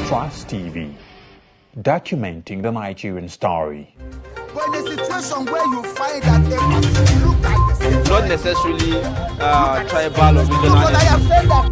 Trust TV, documenting the Nigerian story. But in a situation where you find that a person look like the same, not necessarily tribal or regional. because I have said that.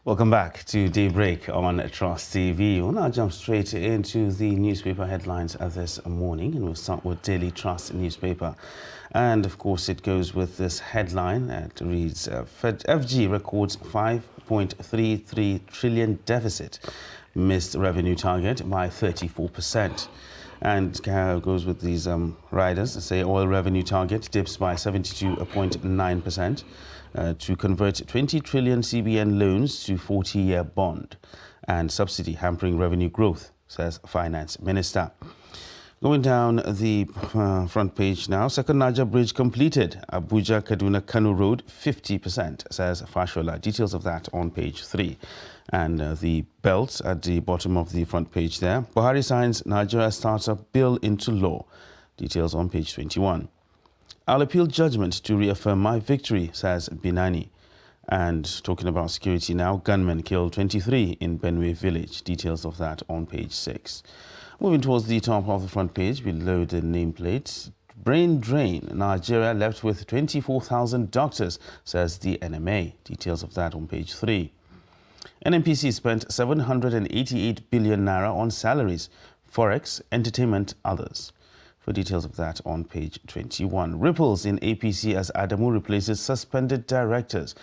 Welcome back to Daybreak on Trust TV. We'll now jump straight into the newspaper headlines this morning, and we'll start with Daily Trust newspaper. And of course, it goes with this headline. It reads, FG records 5.33 trillion deficit, missed revenue target by 34%. And goes with these riders. Say oil revenue target dips by 72.9%. To convert 20 trillion CBN loans to 40-year bond, and subsidy hampering revenue growth, says Finance Minister. Going down the front page now, second Niger Bridge completed, Abuja Kaduna Kano Road 50%, says Fashola. Details of that on page 3. And the belt at the bottom of the front page there. Buhari signs Nigeria Startup Bill into law. Details on page 21. I'll appeal judgment to reaffirm my victory, says Binani. And talking about security now, gunmen killed 23 in Benue village. Details of that on page 6. Moving towards the top of the front page, below the nameplate, brain drain. Nigeria left with 24,000 doctors, says the NMA. Details of that on page 3. NNPC spent 788 billion naira on salaries, forex, entertainment, others. For details of that on page 21. Ripples in APC as Adamu replaces suspended directors.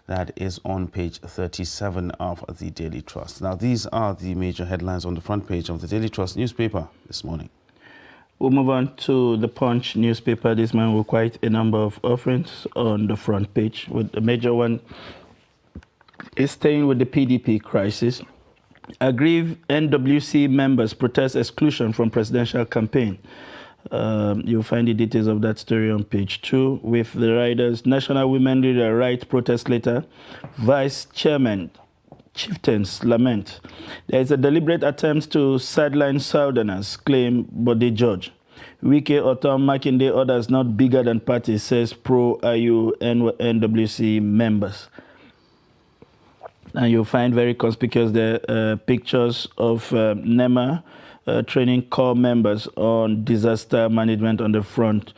That is on page 37 of the Daily Trust. Now, these are the major headlines on the front page of the Daily Trust newspaper this morning. We'll move on to the Punch newspaper this morning with quite a number of offerings on the front page. With the major one is staying with the PDP crisis. Aggrieved NWC members protest exclusion from presidential campaign. You'll find the details of that story on page 2 with the riders. National Women Leader write protest letter. Vice Chairman Chieftains lament. There is a deliberate attempt to sideline Southerners, claim Bode George. Wike Otom Makinde orders not bigger than party, says pro-IU NWC members. And you'll find very conspicuous there pictures of NEMA training corps members on disaster management on the front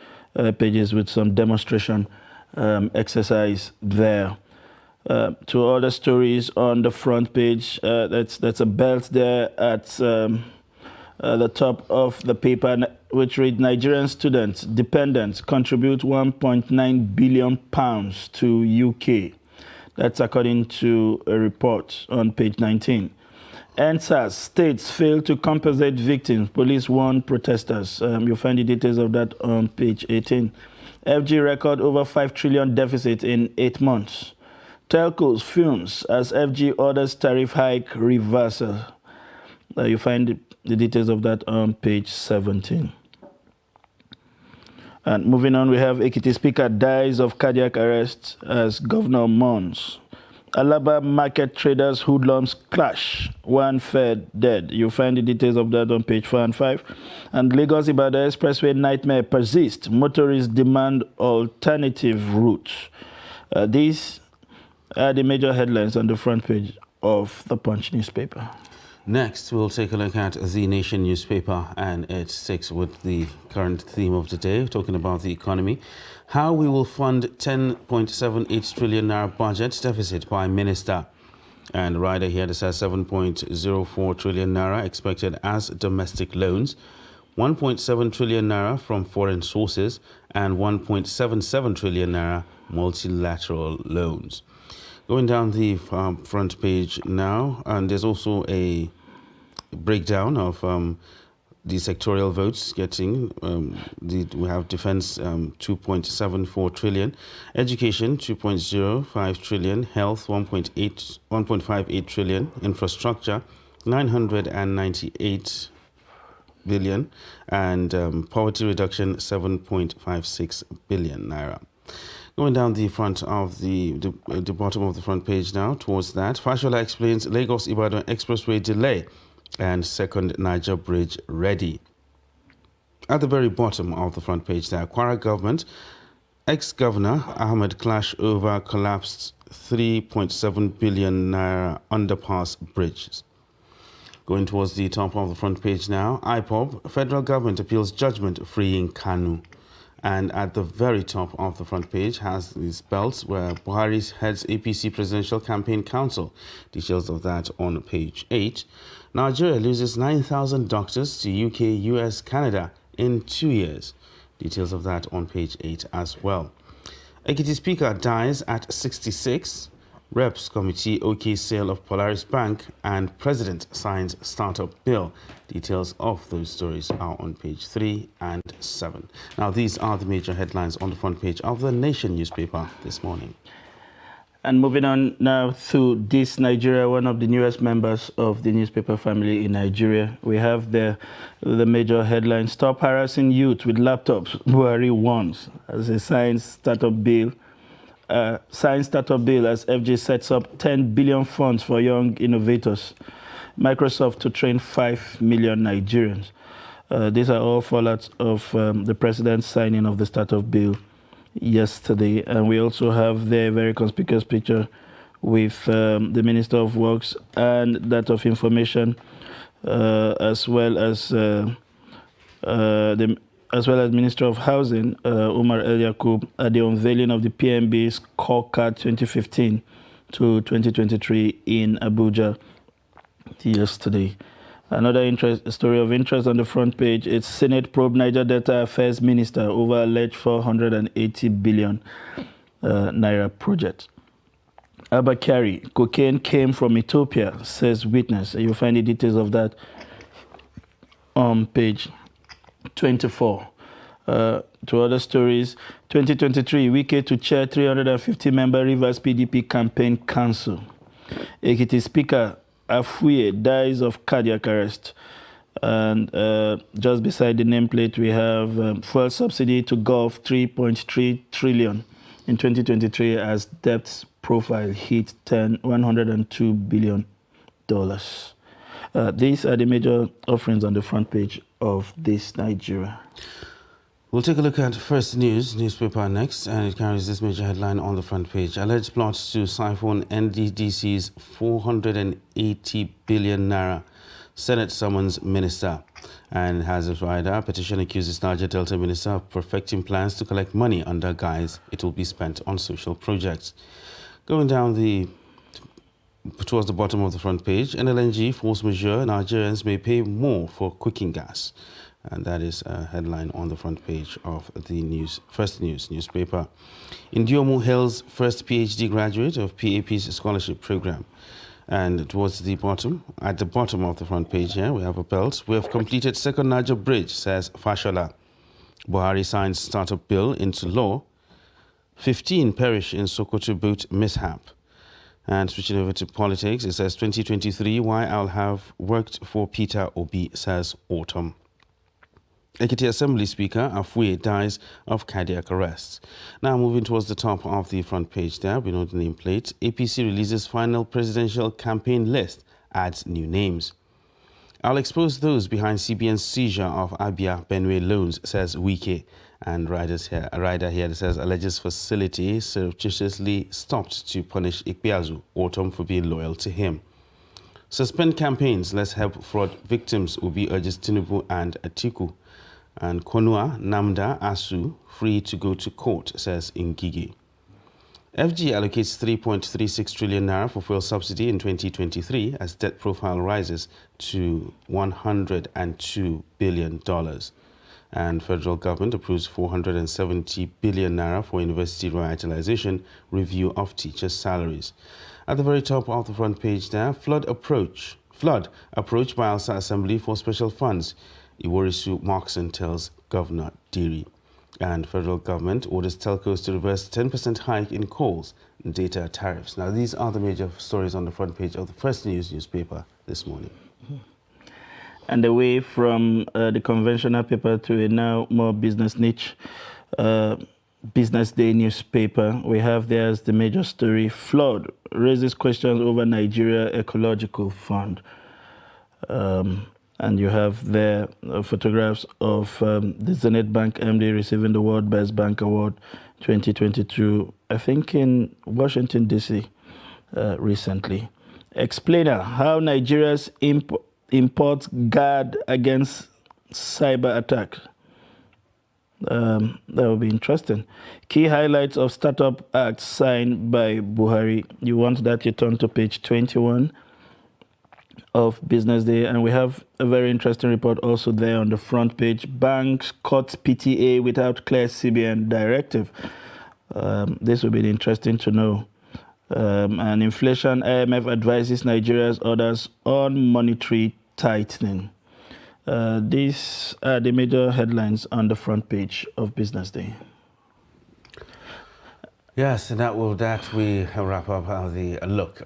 pages with some demonstration exercise there. To other stories on the front page, that's a belt there at the top of the paper, which reads, Nigerian students, dependents contribute £1.9 billion to UK. That's according to a report on page 19. NSAS states fail to compensate victims. Police warn protesters. You'll find the details of that on page 18. FG record over 5 trillion deficit in 8 months. Telcos fumes as FG orders tariff hike reversal. You'll find the details of that on page 17. And moving on, we have Ekiti Speaker dies of cardiac arrest as Governor mourns. Alaba market traders hoodlums clash. One Fed dead. You'll find the details of that on page 4 and 5. And Lagos Ibadan Expressway nightmare persists. Motorists demand alternative routes. These are the major headlines on the front page of the Punch newspaper. Next, we'll take a look at The Nation newspaper, and it sticks with the current theme of the day, talking about the economy. How we will fund 10.78 trillion naira budget deficit by minister. And rider here that says 7.04 trillion naira expected as domestic loans, 1.7 trillion naira from foreign sources, and 1.77 trillion naira multilateral loans. Going down the front page now, and there's also a breakdown of the sectorial votes getting. We have defense 2.74 trillion, education 2.05 trillion, health 1.58 trillion, infrastructure 998 billion, and poverty reduction 7.56 billion naira. Going down the front of the bottom of the front page now, towards that, Fashola explains Lagos-Ibadan Expressway delay and second Niger Bridge ready. At the very bottom of the front page there, Kwara government, ex-governor Ahmed clash over collapsed 3.7 billion naira underpass bridges. Going towards the top of the front page now, IPOB, federal government appeals judgment freeing Kanu. And at the very top of the front page has these belts where Buhari heads APC Presidential Campaign Council. Details of that on page 8. Nigeria loses 9,000 doctors to UK, US, Canada in 2 years. Details of that on page 8 as well. Ekiti Speaker dies at 66. Reps Committee OK sale of Polaris Bank, and President signs startup bill. Details of those stories are on page 3 and 7. Now, these are the major headlines on the front page of the Nation newspaper this morning. And moving on now to This Nigeria, one of the newest members of the newspaper family in Nigeria. We have the major headline: Stop harassing youth with laptops. Buhari warns as a signs startup bill. Science startup bill as FG sets up 10 billion funds for young innovators. Microsoft to train 5 million Nigerians. These are all fallouts of the president's signing of the startup bill yesterday. And we also have the very conspicuous picture with the Minister of Works and that of Information, as well as Minister of Housing, Umar El Yaqub, at the unveiling of the PNB's scorecard 2015 to 2023 in Abuja yesterday. Another story of interest on the front page, it's Senate probe Niger Delta Affairs Minister over alleged 480 billion naira project. Abba Kyari, cocaine came from Ethiopia, says witness. You'll find the details of that on page 24. To other stories, 2023, Wike to chair 350-member Rivers PDP campaign council. Ekiti Speaker Afuye dies of cardiac arrest. And just beside the nameplate, we have fuel subsidy to Gulf 3.3 trillion in 2023 as debt profile hit $102 billion. These are the major offerings on the front page of This Nigeria. We'll take a look at First News newspaper next, and it carries this major headline on the front page. Alleged plots to siphon NDDC's 480 billion naira. Senate summons minister. And has a rider, petition accuses Niger Delta minister of perfecting plans to collect money under guise it will be spent on social projects. Going down towards the bottom of the front page, NLNG force majeure, Nigerians may pay more for cooking gas. And that is a headline on the front page of the First News newspaper. Indiomu hails first PhD graduate of PAP's scholarship program. And towards the bottom, at the bottom of the front page here, we have a belt. We have completed second Niger bridge, says Fashola. Buhari signs startup bill into law. 15 perish in Sokoto boat mishap. And switching over to politics, it says 2023, why I'll have worked for Peter Obi, says Autumn. Ekiti Assembly Speaker Afuye dies of cardiac arrest. Now moving towards the top of the front page there, we know the nameplate. APC releases final presidential campaign list, adds new names. I'll expose those behind CBN's seizure of Abia Benue loans, says Wike. And a rider here that says alleges facility surreptitiously stopped to punish Ikpeazu, Autumn, for being loyal to him. Suspend campaigns, let's help fraud victims, Obi urges Tinubu and Atiku. And Konua Namda Asu, free to go to court, says Ngige. FG allocates 3.36 trillion naira for fuel subsidy in 2023 as debt profile rises to $102 billion. And federal government approves 470 billion naira for university revitalization, review of teachers' salaries. At the very top of the front page there, flood approach by Alsa Assembly for special funds. Iworisu Markson tells Governor Diri. And federal government orders telcos to reverse 10% hike in calls and data tariffs. Now, these are the major stories on the front page of the First News newspaper this morning. And away from the conventional paper to a now more business niche, Business Day newspaper, we have there as the major story, flood raises questions over Nigeria Ecological Fund. And you have there photographs of the Zenith Bank MD receiving the World Best Bank Award 2022, I think in Washington, D.C. Recently. Explainer, how Nigeria's imports guard against cyber attack. That will be interesting. Key highlights of Startup Act signed by Buhari. You want that, you turn to page 21 of Business Day, and we have a very interesting report also there on the front page. Banks cut PTA without clear CBN directive. This will be interesting to know. And inflation, IMF advises Nigeria's orders on monetary tightening. These are the major headlines on the front page of Business Day. Yes, and we wrap up a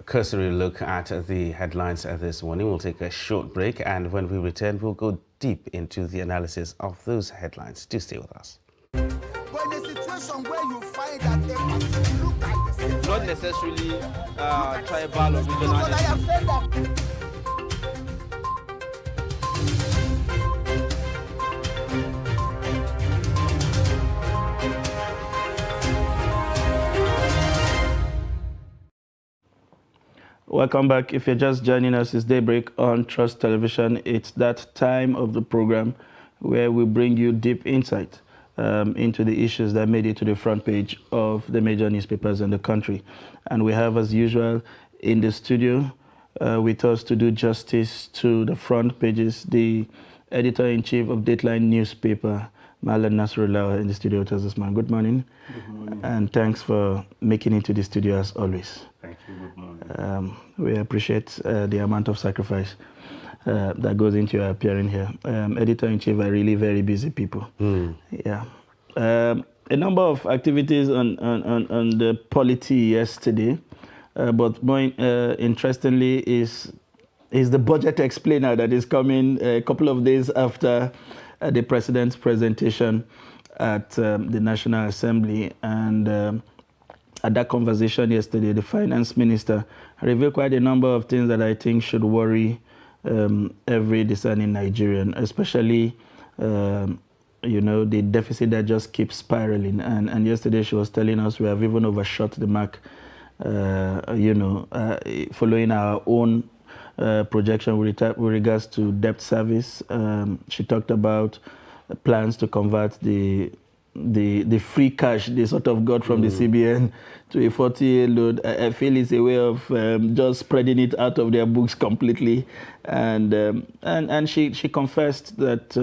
cursory look at the headlines this morning. We'll take a short break, and when we return, we'll go deep into the analysis of those headlines. Do stay with us. But in a situation where you find that a person look like the same, Not necessarily tribal or regional. because I have said that. Welcome back. If you're just joining us, it's Daybreak on Trust Television. It's that time of the program where we bring you deep insight into the issues that made it to the front page of the major newspapers in the country. And we have, as usual, in the studio with us to do justice to the front pages, the editor-in-chief of Dateline newspaper, Malam Nasrullah, in the studio with us this morning. Good morning. Good morning. And thanks for making it to the studio as always. Thank you. Good morning. We appreciate the amount of sacrifice that goes into your appearing here. Editor-in-chief are really very busy people. Yeah. A number of activities on the polity yesterday, but more interestingly is the budget explainer that is coming a couple of days after the president's presentation at the National Assembly. And at that conversation yesterday, the finance minister revealed quite a number of things that I think should worry every discerning Nigerian, especially, the deficit that just keeps spiraling. And yesterday she was telling us we have even overshot the mark, following our own projection with regards to debt service. She talked about plans to convert the free cash they sort of got from the CBN to a 40-year load. I feel it's a way of just spreading it out of their books completely. And she confessed that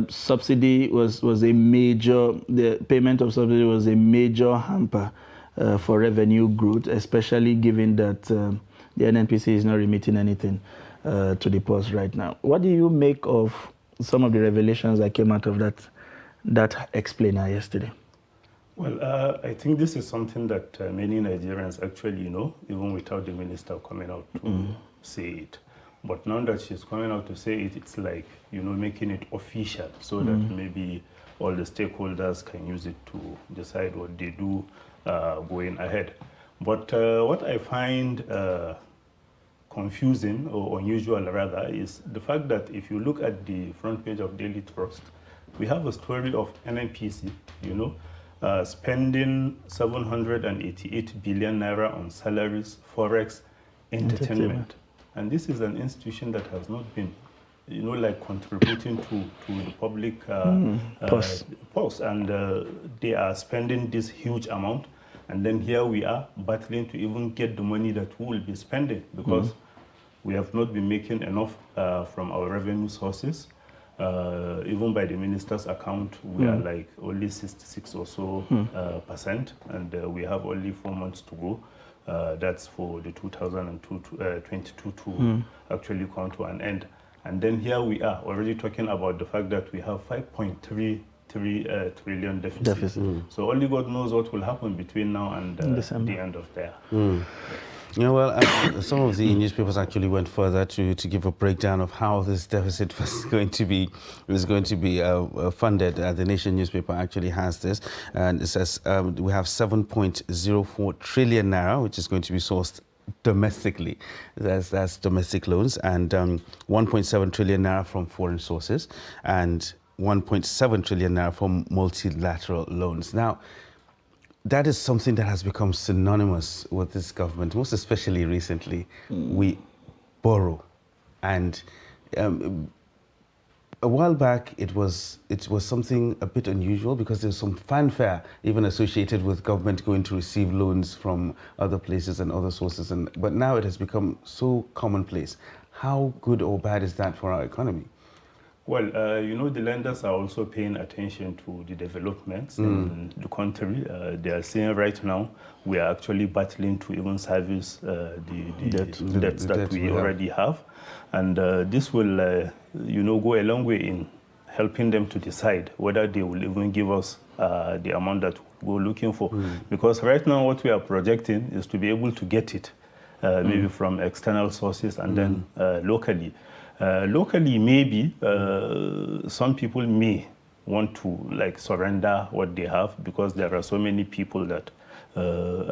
subsidy was a major, the payment of subsidy was a major hamper for revenue growth, especially given that the NNPC is not remitting anything to the post right now. What do you make of some of the revelations that came out of that explainer yesterday? Well, I think this is something that many Nigerians actually know, even without the minister coming out to say it. But now that she's coming out to say it, it's like, making it official so that maybe all the stakeholders can use it to decide what they do going ahead. But what I find confusing or unusual rather is the fact that if you look at the front page of Daily Trust, we have a story of NNPC, spending 788 billion naira on salaries, forex, entertainment. And this is an institution that has not been, contributing to the public pulse. And they are spending this huge amount. And then here we are battling to even get the money that we will be spending because we have not been making enough from our revenue sources. Even by the minister's account, we are like only 66 or so percent, and we have only 4 months to go. That's for the 2022 to actually come to an end. And then here we are already talking about the fact that we have 5.3 trillion deficit. So only God knows what will happen between now and the end of the year. Some of the newspapers actually went further to give a breakdown of how this deficit was going to be funded. The Nation newspaper actually has this, and it says we have 7.04 trillion naira, which is going to be sourced domestically. That's domestic loans, and 1.7 trillion naira from foreign sources, and 1.7 trillion naira from multilateral loans. Now, that is something that has become synonymous with this government, most especially recently. We borrow, and a while back it was something a bit unusual because there's some fanfare even associated with government going to receive loans from other places and other sources, but now it has become so commonplace. How good or bad is that for our economy? Well, the lenders are also paying attention to the developments in the country. They are saying right now we are actually battling to even service the debts that we already have. And this will, go a long way in helping them to decide whether they will even give us the amount that we're looking for. Because right now what we are projecting is to be able to get it, maybe from external sources and then locally. Locally, maybe some people may want to surrender what they have because there are so many people that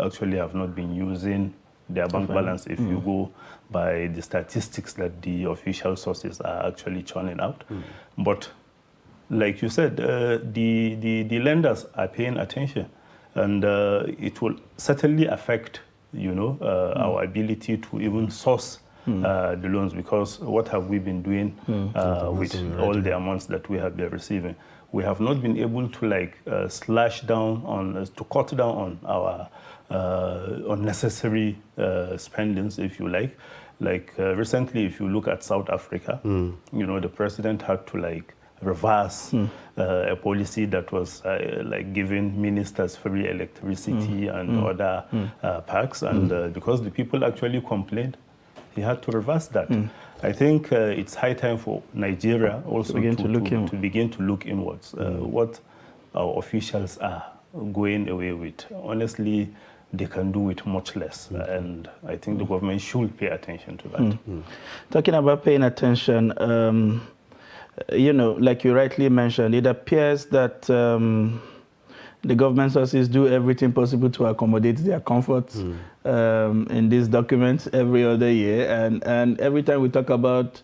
actually have not been using their bank balance if you go by the statistics that the official sources are actually churning out. But like you said, the lenders are paying attention, and it will certainly affect our ability to even source the loans, because what have we been doing with all the amounts that we have been receiving? We have not been able to slash down on, to cut down on our unnecessary spendings, if you like. Recently, if you look at South Africa, the president had to reverse a policy that was giving ministers free electricity and other perks, and because the people actually complained, he had to reverse that. I think it's high time for Nigeria also to begin to look inwards. What our officials are going away with, honestly, they can do with much less. And I think the government should pay attention to that. Talking about paying attention, like you rightly mentioned, it appears that the government sources do everything possible to accommodate their comforts in these documents every other year. And every time we talk about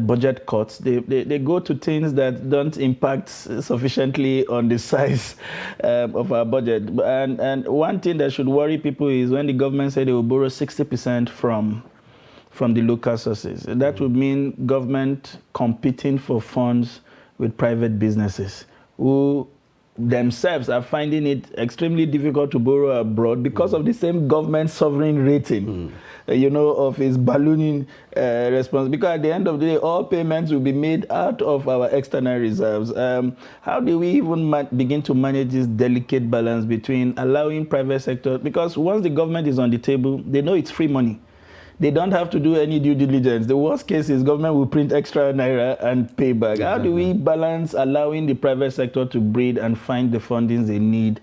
budget cuts, they go to things that don't impact sufficiently on the size of our budget. And one thing that should worry people is when the government said they will borrow 60% from the local sources. That would mean government competing for funds with private businesses who themselves are finding it extremely difficult to borrow abroad because of the same government sovereign rating, of its ballooning response. Because at the end of the day, all payments will be made out of our external reserves. How do we even begin to manage this delicate balance between allowing private sector? Because once the government is on the table, they know it's free money. They don't have to do any due diligence. The worst case is government will print extra naira and pay back. How do we balance allowing the private sector to breed and find the fundings they need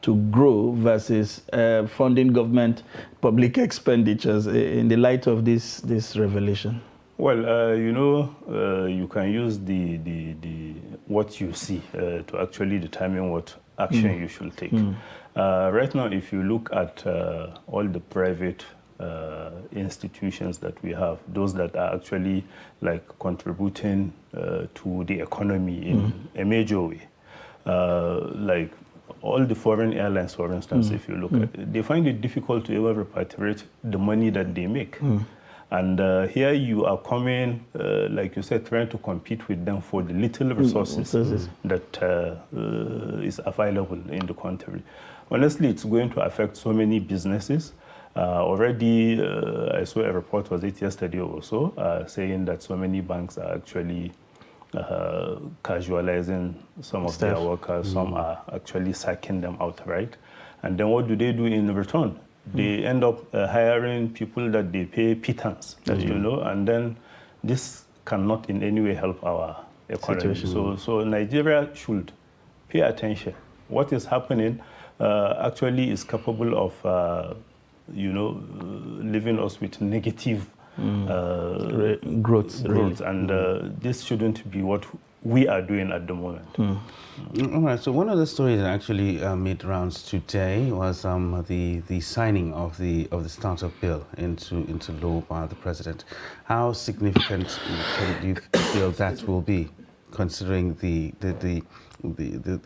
to grow versus funding government public expenditures in the light of this revelation? Well, you can use the what you see to actually determine what action you should take. Right now, if you look at all the private institutions that we have, those that are actually contributing to the economy in a major way, like all the foreign airlines, for instance, if you look at it, they find it difficult to ever repatriate the money that they make. And here you are coming, like you said, trying to compete with them for the little resources that is available in the country. Honestly, it's going to affect so many businesses. Already, I saw a report, was it yesterday or so, saying that so many banks are actually casualizing some of their workers. Some are actually sacking them outright. And then what do they do in return? They end up hiring people that they pay pittance, and then this cannot in any way help our economy. So Nigeria should pay attention. What is happening actually is capable of leaving us with negative growth. And this shouldn't be what we are doing at the moment. All right. So one of the stories that actually made rounds today was the signing of the startup bill into law by the president. How significant do you feel that will be, considering the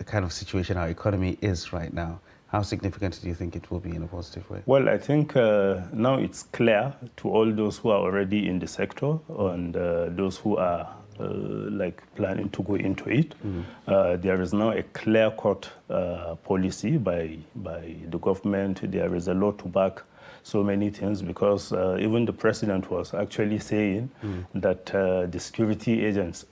kind of situation our economy is right now? How significant do you think it will be in a positive way? Well, I think now it's clear to all those who are already in the sector and those who are like planning to go into it. There is now a clear-cut policy by the government. There is a law to back so many things, because even the president was actually saying that the security agents,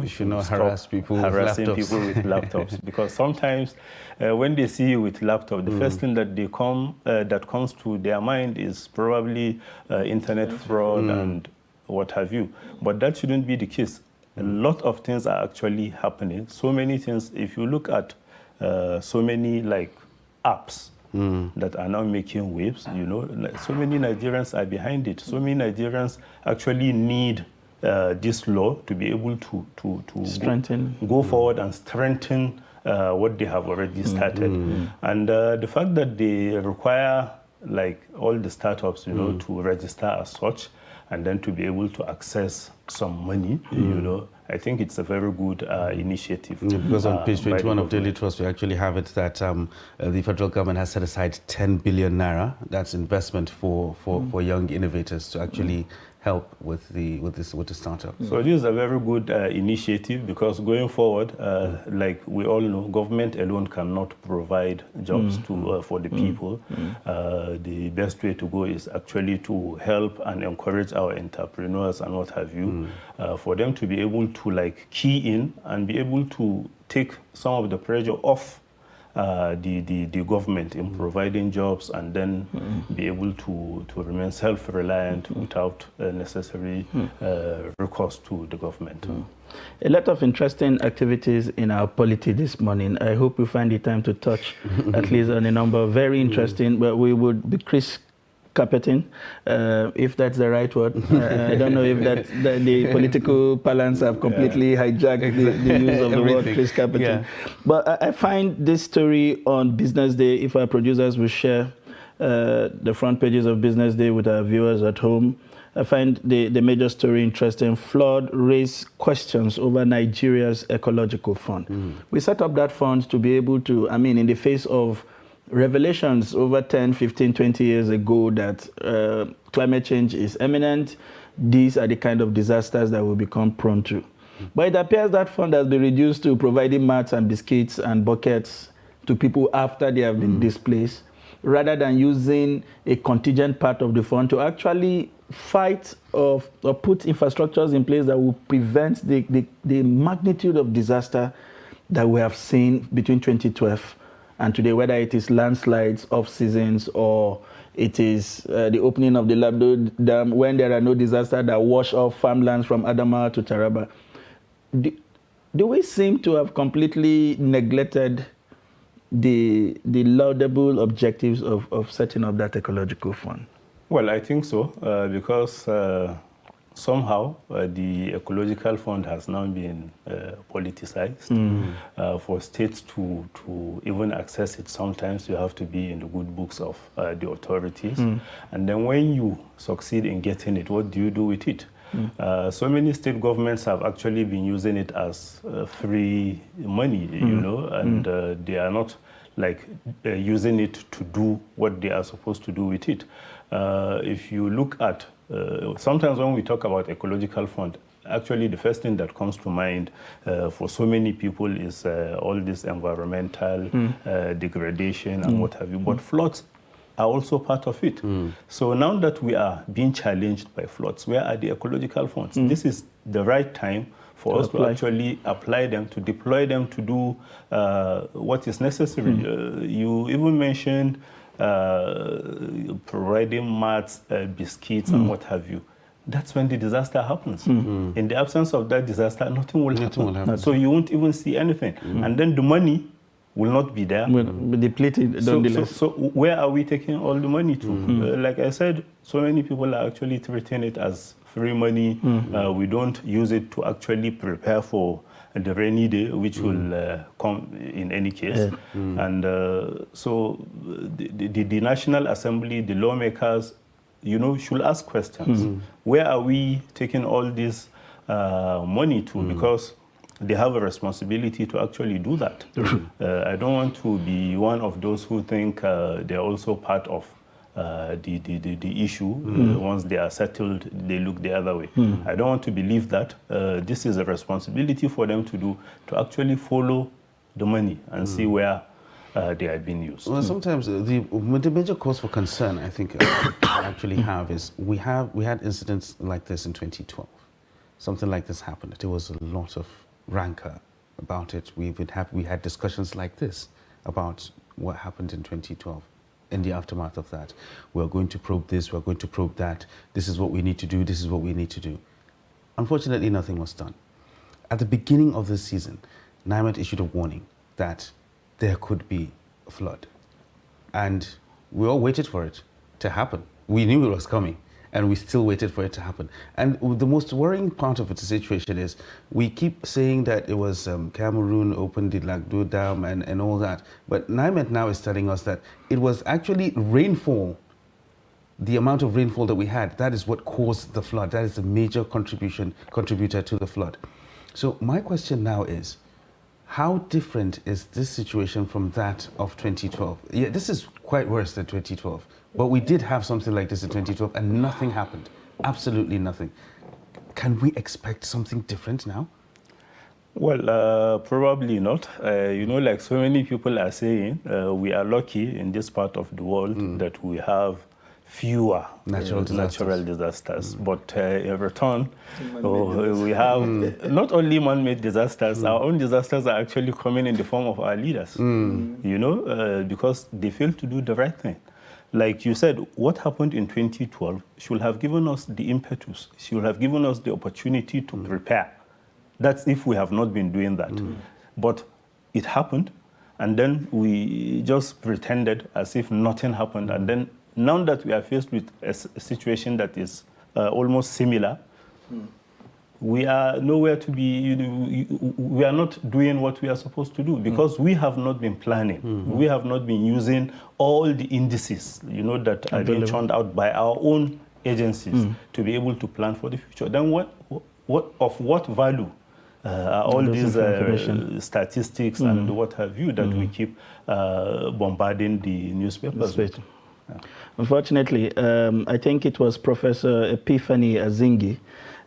should not harass people harassing people with laptops, because sometimes when they see you with laptop, the first thing that comes to their mind is probably internet fraud and what have you. But that shouldn't be the case. A lot of things are actually happening. So many things. If you look at so many like apps that are now making waves, so many Nigerians are behind it. So many Nigerians actually need this law to be able to strengthen, go forward and strengthen what they have already started. And the fact that they require like all the startups, to register as such, and then to be able to access some money, I think it's a very good initiative. Yeah, because on page 21 of Daily Trust, we actually have it that the federal government has set aside 10 billion naira. That's investment for young innovators to actually help with the startup. So this is a very good initiative, because going forward, like we all know, government alone cannot provide jobs for the people. The best way to go is actually to help and encourage our entrepreneurs and what have you, for them to be able to like key in and be able to take some of the pressure off the government in providing jobs, and then be able to remain self-reliant without necessary recourse to the government. A lot of interesting activities in our polity this morning. I hope we find the time to touch at least on a number of very interesting, but we would be Chris carpeting, if that's the right word. I don't know if that the political balance have completely hijacked the use of the word Chris carpeting. Yeah. But I find this story on Business Day, if our producers will share the front pages of Business Day with our viewers at home, I find the major story interesting. Flood raised questions over Nigeria's ecological fund. We set up that fund to be able to, in the face of revelations over 10, 15, 20 years ago that climate change is imminent, these are the kind of disasters that will become prone to. But it appears that fund has been reduced to providing mats and biscuits and buckets to people after they have been displaced, rather than using a contingent part of the fund to actually fight or put infrastructures in place that will prevent the magnitude of disaster that we have seen between 2012 and today, whether it is landslides, off-seasons, or it is the opening of the Labdo Dam, when there are no disasters that wash off farmlands from Adamawa to Taraba. Do we seem to have completely neglected the laudable objectives of setting up that ecological fund? Well, I think so, because somehow the ecological fund has now been politicized. For states to even access it, sometimes you have to be in the good books of the authorities. And then when you succeed in getting it, what do you do with it? So many state governments have actually been using it as free money, and they are not like using it to do what they are supposed to do with it. If you look at, sometimes when we talk about ecological fund, actually the first thing that comes to mind for so many people is all this environmental degradation and what have you. But floods are also part of it. So now that we are being challenged by floods, where are the ecological funds? This is the right time for us to actually apply them, to deploy them to do what is necessary. You even mentioned providing mats, biscuits, and what have you. That's when the disaster happens. In the absence of that disaster, nothing will happen. So you won't even see anything. And then the money will not be there. Will be depleted. So where are we taking all the money to? Like I said, so many people are actually treating it as free money. We don't use it to actually prepare for the rainy day, which will come in any case. And so the National Assembly, the lawmakers, should ask questions. Where are we taking all this money to? Because they have a responsibility to actually do that. I don't want to be one of those who think they're also part of the issue. Once they are settled, they look the other way. I don't want to believe that. This is a responsibility for them to do, to actually follow the money and see where they are being used. Well, sometimes the major cause for concern, I think, I actually have is we had incidents like this in 2012. Something like this happened. There was a lot of rancor about it. We had discussions like this about what happened in 2012. In the aftermath of that, we're going to probe this, we're going to probe that. This is what we need to do. This is what we need to do. Unfortunately, nothing was done. At the beginning of this season, NIMET issued a warning that there could be a flood. And we all waited for it to happen. We knew it was coming, and we still waited for it to happen. And the most worrying part of the situation is we keep saying that it was Cameroon opened the Lagdo Dam and all that. But NIMET now is telling us that it was actually rainfall, the amount of rainfall that we had, that is what caused the flood. That is the major contributor to the flood. So my question now is, how different is this situation from that of 2012? Yeah, this is quite worse than 2012. But we did have something like this in 2012 and nothing happened. Absolutely nothing. Can we expect something different now? Well, probably not. Like so many people are saying, we are lucky in this part of the world that we have fewer natural disasters. But in return, we have not only man-made disasters, our own disasters are actually coming in the form of our leaders, because they failed to do the right thing. Like you said, what happened in 2012 should have given us the impetus, should have given us the opportunity to prepare. That's if we have not been doing that. But it happened, and then we just pretended as if nothing happened. And then now that we are faced with a situation that is almost similar, we are nowhere to be, we are not doing what we are supposed to do because we have not been planning. We have not been using all the indices, that are being churned out by our own agencies to be able to plan for the future. Then what value are all these statistics and what have you that we keep bombarding the newspapers with? Yeah. Unfortunately, I think it was Professor Epiphany Azingi,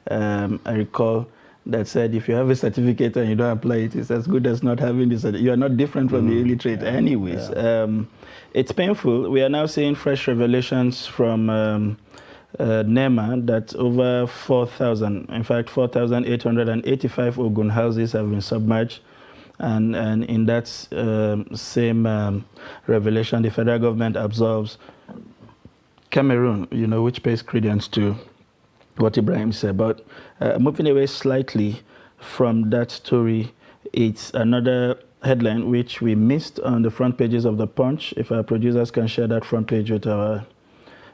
I recall, that said if you have a certificate and you don't apply it, it's as good as not having this. You are not different from the illiterate anyways. It's painful. We are now seeing fresh revelations from NEMA that over 4,000, in fact 4,885 Ogun houses have been submerged. And in that same revelation, the federal government absolves Cameroon, which pays credence to what Ibrahim said. But moving away slightly from that story, it's another headline which we missed on the front pages of The Punch. If our producers can share that front page with our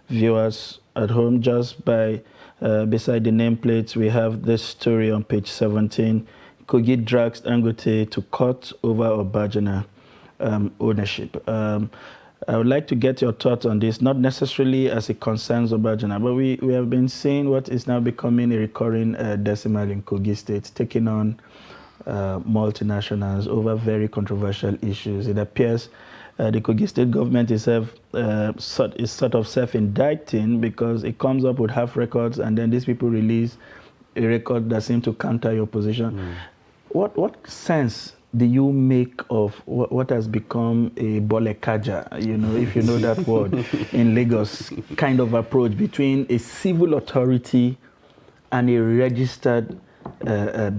viewers at home, just by beside the nameplates, we have this story on page 17. Kogi drags Dangote to court over Obajana ownership. I would like to get your thoughts on this, not necessarily as it concerns Obajana, but we have been seeing what is now becoming a recurring decimal in Kogi State, taking on multinationals over very controversial issues. It appears the Kogi State government is sort of self-indicting because it comes up with half records and then these people release a record that seems to counter your position. What sense do you make of what has become a bolekaja, if you know that word, in Lagos, kind of approach between a civil authority and a registered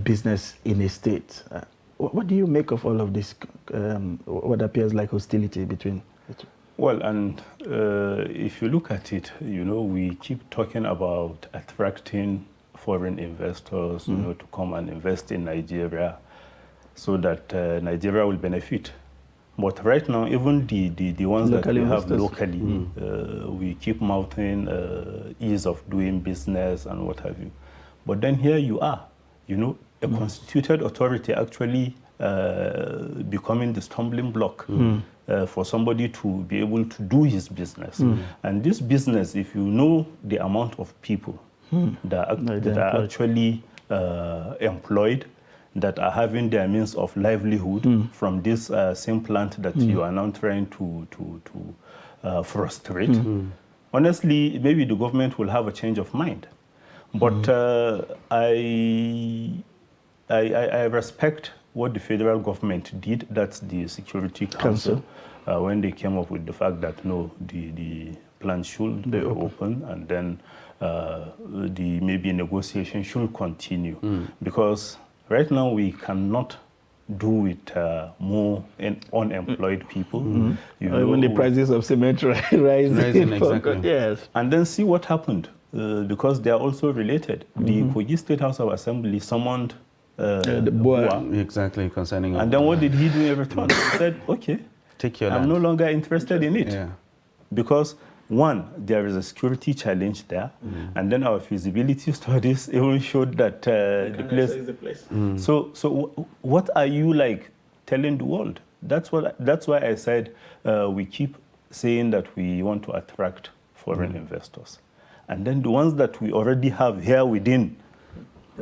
business in a state? What do you make of all of this, what appears like hostility between the two? Well, and if you look at it, we keep talking about attracting foreign investors, to come and invest in Nigeria so that Nigeria will benefit. But right now, even the ones that we have locally, we keep mouthing ease of doing business and what have you. But then here you are, a a constituted authority actually becoming the stumbling block for somebody to be able to do his business. And this business, if you know the amount of people that are actually employed, that are having their means of livelihood from this same plant that you are now trying to frustrate, honestly, maybe the government will have a change of mind. But I respect what the federal government did, that's the Security Council, when they came up with the fact that no, the plant should be open, and then maybe negotiation should continue. Because right now we cannot do with more unemployed people. When the prices of cement rising. Exactly. Yes. And then see what happened, because they are also related. The Kogi State House of Assembly summoned the Boa. Exactly, concerning. And then what did he do in return? He said, okay, take your I'm land. no longer interested in it. Yeah. Because one, there is a security challenge there, and then our feasibility studies even showed that the place. So what are you like telling the world? That's why I said we keep saying that we want to attract foreign investors, and then the ones that we already have here within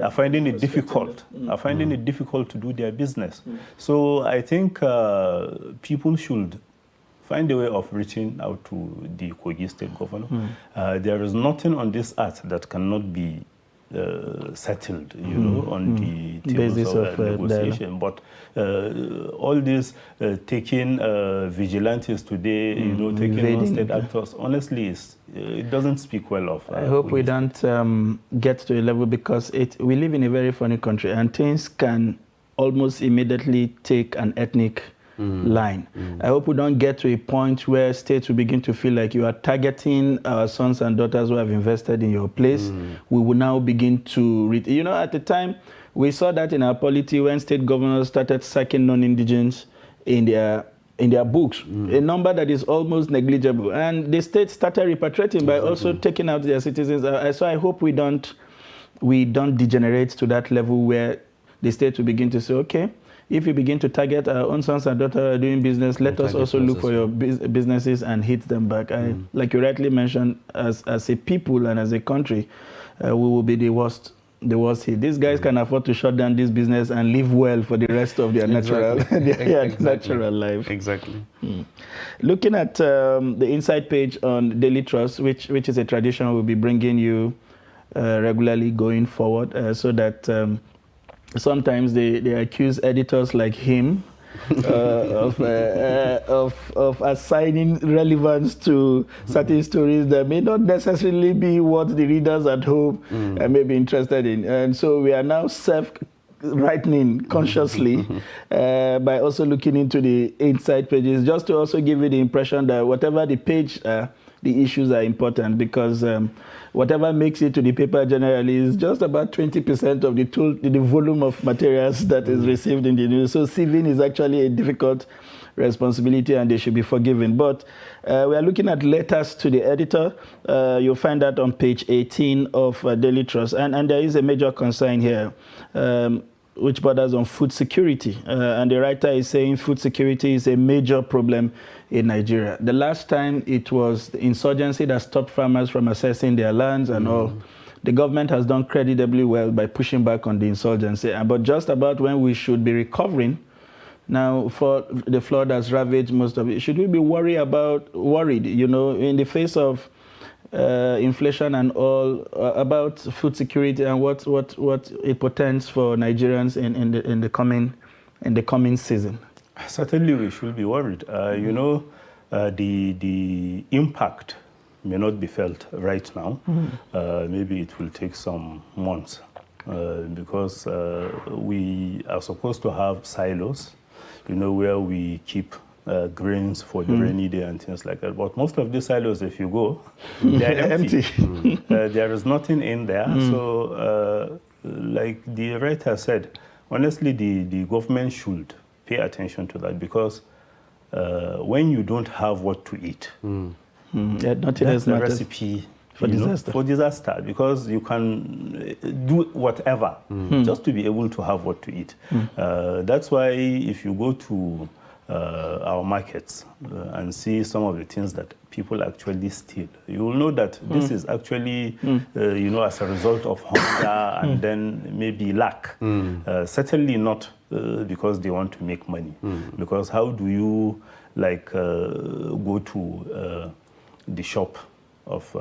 are finding it difficult. Are finding it difficult to do their business. So I think people should find a way of reaching out to the Kogi State Governor. There is nothing on this earth that cannot be settled, you know, on the tables of negotiation. But all this taking vigilantes today, you know, taking non-state actors, honestly, it doesn't speak well of. I hope we don't get to a level, because we live in a very funny country, and things can almost immediately take an ethnic line. I hope we don't get to a point where states will begin to feel like you are targeting our sons and daughters who have invested in your place. We will now begin to you know, at the time, we saw that in our polity when state governors started sacking non-indigens in their books, a number that is almost negligible. And the state started repatriating by also taking out their citizens. So I hope we don't degenerate to that level where the state will begin to say, okay, if you begin to target our own sons and daughters doing business, let us also look for your businesses and hit them back. Like you rightly mentioned, as a people and as a country, we will be the worst hit. These guys can afford to shut down this business and live well for the rest of their natural life. Exactly. Looking at the inside page on Daily Trust, which is a tradition we'll be bringing you regularly going forward, so that sometimes they accuse editors like him of assigning relevance to certain stories that may not necessarily be what the readers at home may be interested in. And so we are now self-rightening consciously by also looking into the inside pages, just to also give you the impression that whatever the page, the issues are important, because whatever makes it to the paper generally is just about 20% of the volume of materials that is received in the news. So sieving is actually a difficult responsibility, and they should be forgiven. But we are looking at letters to the editor. You'll find that on page 18 of Daily Trust. And there is a major concern here, which borders on food security. And the writer is saying food security is a major problem in Nigeria. The last time it was the insurgency that stopped farmers from accessing their lands and all. The government has done creditably well by pushing back on the insurgency. But just about when we should be recovering, now for the flood that's ravaged most of it, should we be worried, you know, in the face of inflation and all, about food security and what it portends for Nigerians in the coming season? Certainly, we should be worried. You know, the impact may not be felt right now. Maybe it will take some months because we are supposed to have silos, you know, where we keep grains for the rainy day and things like that. But most of these silos, if you go, they're empty. There is nothing in there. So, like the writer said, honestly, the government should pay attention to that, because when you don't have what to eat, nothing that's else the matters. recipe For disaster. For disaster, because you can do whatever just to be able to have what to eat. That's why if you go to our markets and see some of the things that people actually steal, you will know that this is actually, as a result of hunger and then maybe lack. Certainly not because they want to make money. Because how do you go to the shop of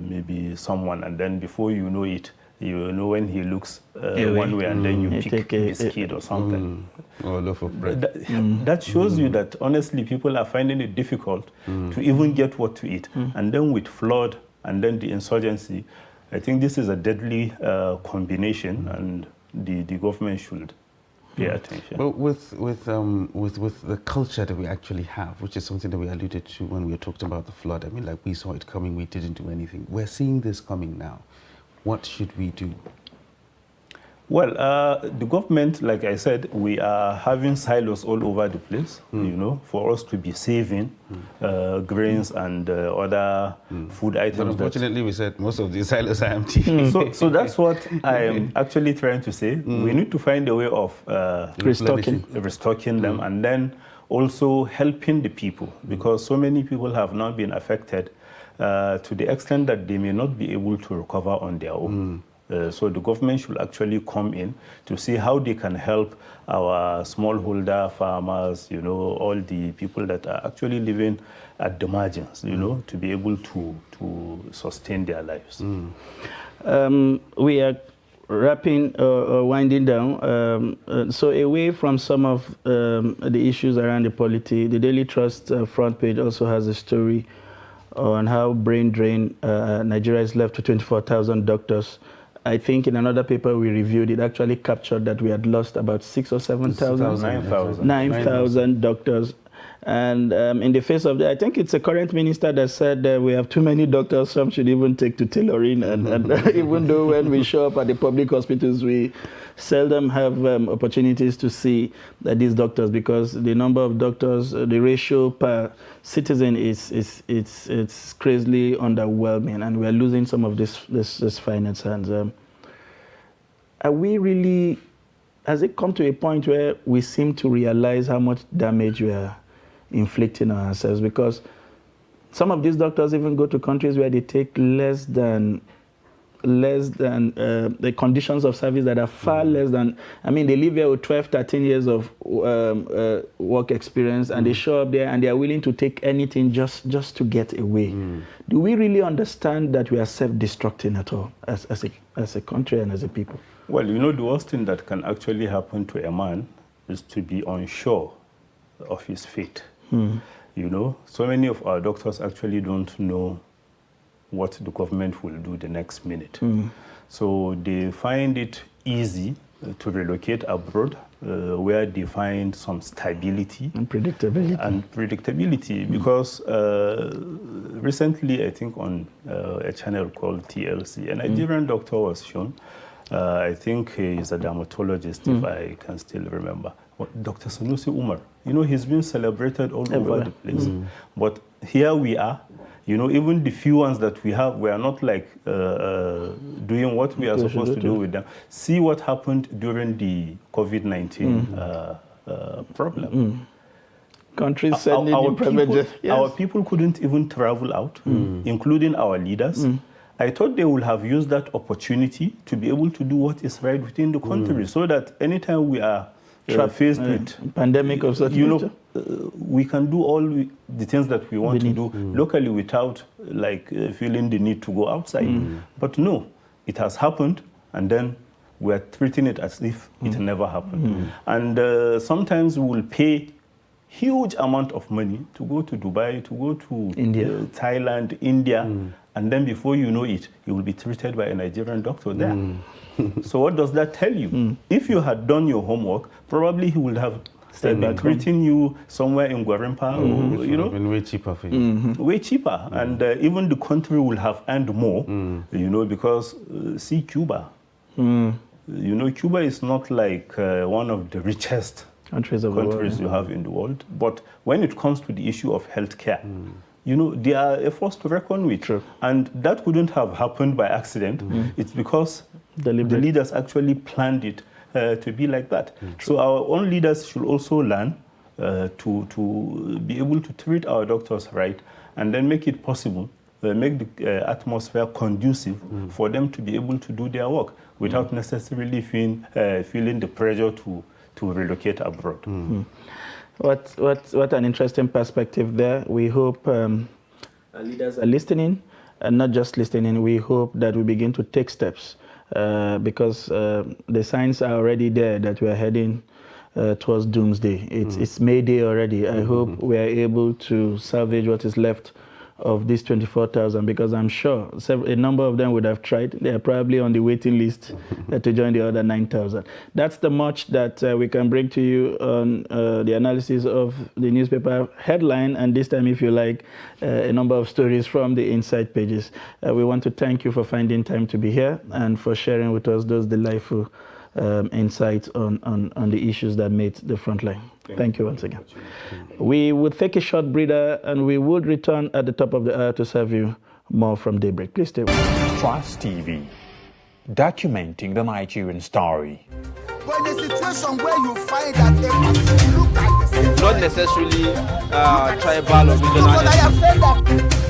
maybe someone, and then before you know it, you know when he looks one way, and then you pick a biscuit or something. Or a loaf of bread. That shows you that honestly people are finding it difficult to even get what to eat. And then with flood and then the insurgency, I think this is a deadly combination, and the government should pay attention. Well, with the culture that we actually have, which is something that we alluded to when we talked about the flood. I mean, like, we saw it coming, we didn't do anything. We're seeing this coming now. What should we do? Well, the government, like I said, we are having silos all over the place, for us to be saving grains and other food items. But unfortunately, we said most of these silos are empty. So that's what I am actually trying to say. We need to find a way of restocking them, and then also helping the people, because so many people have now been affected to the extent that they may not be able to recover on their own. So the government should actually come in to see how they can help our smallholder farmers, all the people that are actually living at the margins, to be able to sustain their lives. We are wrapping, winding down. So away from some of the issues around the polity, the Daily Trust front page also has a story on how brain drain Nigeria is left to 24,000 doctors. I think in another paper we reviewed, it actually captured that we had lost about 6,000 or 7,000. 9,000 doctors. And in the face of that, I think it's a current minister that said we have too many doctors, some should even take to tailoring. And even though when we show up at the public hospitals, we seldom have opportunities to see these doctors, because the number of doctors, the ratio per citizen it's crazily underwhelming, and we're losing some of this finance. And are we really, has it come to a point where we seem to realize how much damage we are inflicting on ourselves? Because some of these doctors even go to countries where they take less than the conditions of service that are far less than, I mean, they live here with 12, 13 years of work experience, and they show up there and they are willing to take anything just to get away. Do we really understand that we are self-destructing at all as a country and as a people? Well, the worst thing that can actually happen to a man is to be unsure of his fate. So many of our doctors actually don't know what the government will do the next minute. So they find it easy to relocate abroad, where they find some stability. And predictability. Because recently, I think on a channel called TLC, a Nigerian doctor was shown. I think he's a dermatologist, if I can still remember. Dr. Sanusi Umar. He's been celebrated all over the place. But here we are. Even the few ones that we have, we are not doing what we are supposed to do with them. See what happened during the COVID-19 problem. Countries sending our people couldn't even travel out, including our leaders. I thought they would have used that opportunity to be able to do what is right within the country, so that anytime we are faced with pandemic of such nature, we can do all the things that we want to do locally without feeling the need to go outside. But no, it has happened, and then we're treating it as if it never happened. And sometimes we will pay huge amount of money to go to Dubai, to go to Thailand, India, and then before you know it, you will be treated by a Nigerian doctor there. So what does that tell you? If you had done your homework, probably he would have been treating you somewhere in Gwarimpa, or, been way cheaper for you. Way cheaper, and even the country will have earned more, because see Cuba. Cuba is not like one of the richest countries you have in the world, but when it comes to the issue of healthcare, you know, they are a force to reckon with. True. And that wouldn't have happened by accident. It's because the leaders actually planned it to be like that. So our own leaders should also learn to be able to treat our doctors right, and then make it possible, make the atmosphere conducive for them to be able to do their work without necessarily feeling the pressure to relocate abroad. What an interesting perspective there. We hope our leaders are listening, and not just listening. We hope that we begin to take steps because the signs are already there that we are heading towards doomsday. It's May Day already. I hope we are able to salvage what is left of these 24,000, because I'm sure a number of them would have tried. They are probably on the waiting list to join the other 9,000. That's the much that we can bring to you on the analysis of the newspaper headline, and this time, if you like, a number of stories from the inside pages. We want to thank you for finding time to be here and for sharing with us those delightful insights on the issues that made the front line. Thank you once again. We will take a short breather, and we would return at the top of the hour to serve you more from Daybreak. Please stay with us. Trust TV, documenting the Nigerian story. But in a situation where you find that a person look like the same, Not necessarily tribal or regional. but I have said that